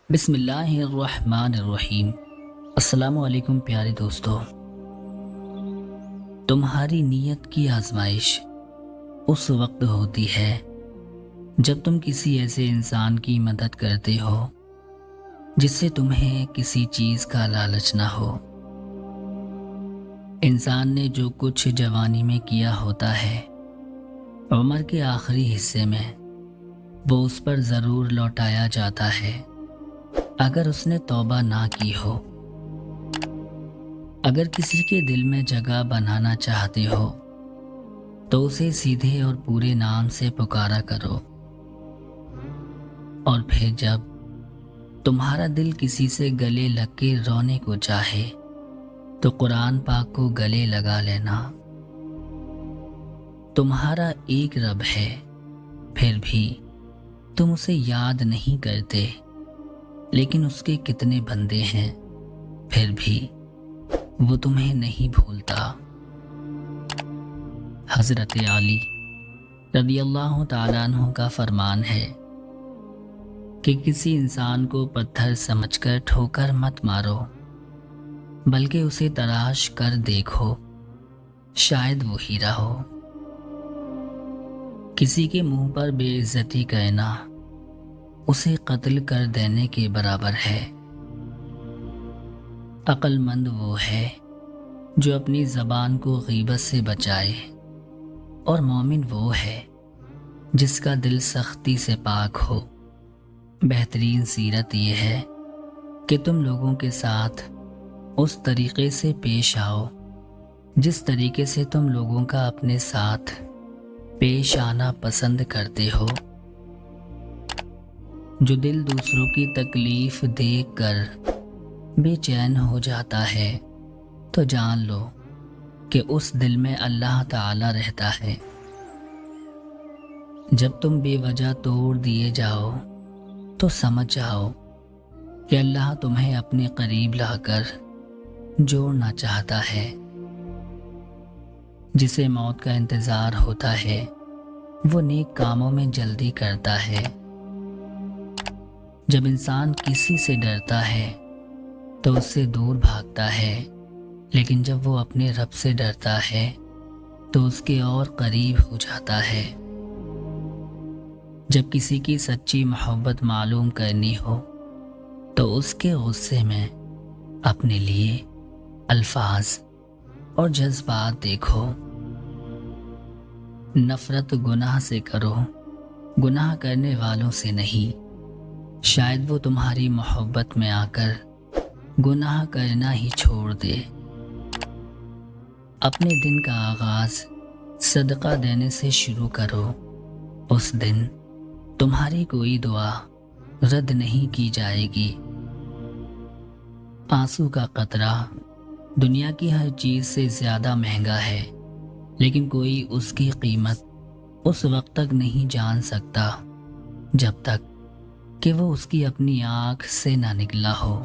بسم اللہ الرحمن الرحیم۔ السلام علیکم پیارے دوستو۔ تمہاری نیت کی آزمائش اس وقت ہوتی ہے جب تم کسی ایسے انسان کی مدد کرتے ہو جس سے تمہیں کسی چیز کا لالچ نہ ہو۔ انسان نے جو کچھ جوانی میں کیا ہوتا ہے، عمر کے آخری حصے میں وہ اس پر ضرور لوٹایا جاتا ہے اگر اس نے توبہ نہ کی ہو۔ اگر کسی کے دل میں جگہ بنانا چاہتے ہو تو اسے سیدھے اور پورے نام سے پکارا کرو، اور پھر جب تمہارا دل کسی سے گلے لگ کے رونے کو چاہے تو قرآن پاک کو گلے لگا لینا۔ تمہارا ایک رب ہے، پھر بھی تم اسے یاد نہیں کرتے، لیکن اس کے کتنے بندے ہیں، پھر بھی وہ تمہیں نہیں بھولتا۔ حضرت علی رضی اللہ تعالیٰ عنہ کا فرمان ہے کہ کسی انسان کو پتھر سمجھ کر ٹھوکر مت مارو، بلکہ اسے تلاش کر دیکھو، شاید وہ ہیرا ہو۔ کسی کے منہ پر بے عزتی کہنا اسے قتل کر دینے کے برابر ہے۔ عقل مند وہ ہے جو اپنی زبان کو غیبت سے بچائے، اور مومن وہ ہے جس کا دل سختی سے پاک ہو۔ بہترین سیرت یہ ہے کہ تم لوگوں کے ساتھ اس طریقے سے پیش آؤ جس طریقے سے تم لوگوں کا اپنے ساتھ پیش آنا پسند کرتے ہو۔ جو دل دوسروں کی تکلیف دیکھ کر بے چین ہو جاتا ہے تو جان لو کہ اس دل میں اللہ تعالی رہتا ہے۔ جب تم بے وجہ توڑ دیے جاؤ تو سمجھ جاؤ کہ اللہ تمہیں اپنے قریب لا کر جوڑنا چاہتا ہے۔ جسے موت کا انتظار ہوتا ہے وہ نیک کاموں میں جلدی کرتا ہے۔ جب انسان کسی سے ڈرتا ہے تو اس سے دور بھاگتا ہے، لیکن جب وہ اپنے رب سے ڈرتا ہے تو اس کے اور قریب ہو جاتا ہے۔ جب کسی کی سچی محبت معلوم کرنی ہو تو اس کے غصے میں اپنے لیے الفاظ اور جذبات دیکھو۔ نفرت گناہ سے کرو، گناہ کرنے والوں سے نہیں، شاید وہ تمہاری محبت میں آ کر گناہ کرنا ہی چھوڑ دے۔ اپنے دن کا آغاز صدقہ دینے سے شروع کرو، اس دن تمہاری کوئی دعا رد نہیں کی جائے گی۔ آنسو کا قطرہ دنیا کی ہر چیز سے زیادہ مہنگا ہے، لیکن کوئی اس کی قیمت اس وقت تک نہیں جان سکتا جب تک کہ وہ اس کی اپنی آنکھ سے نہ نکلا ہو۔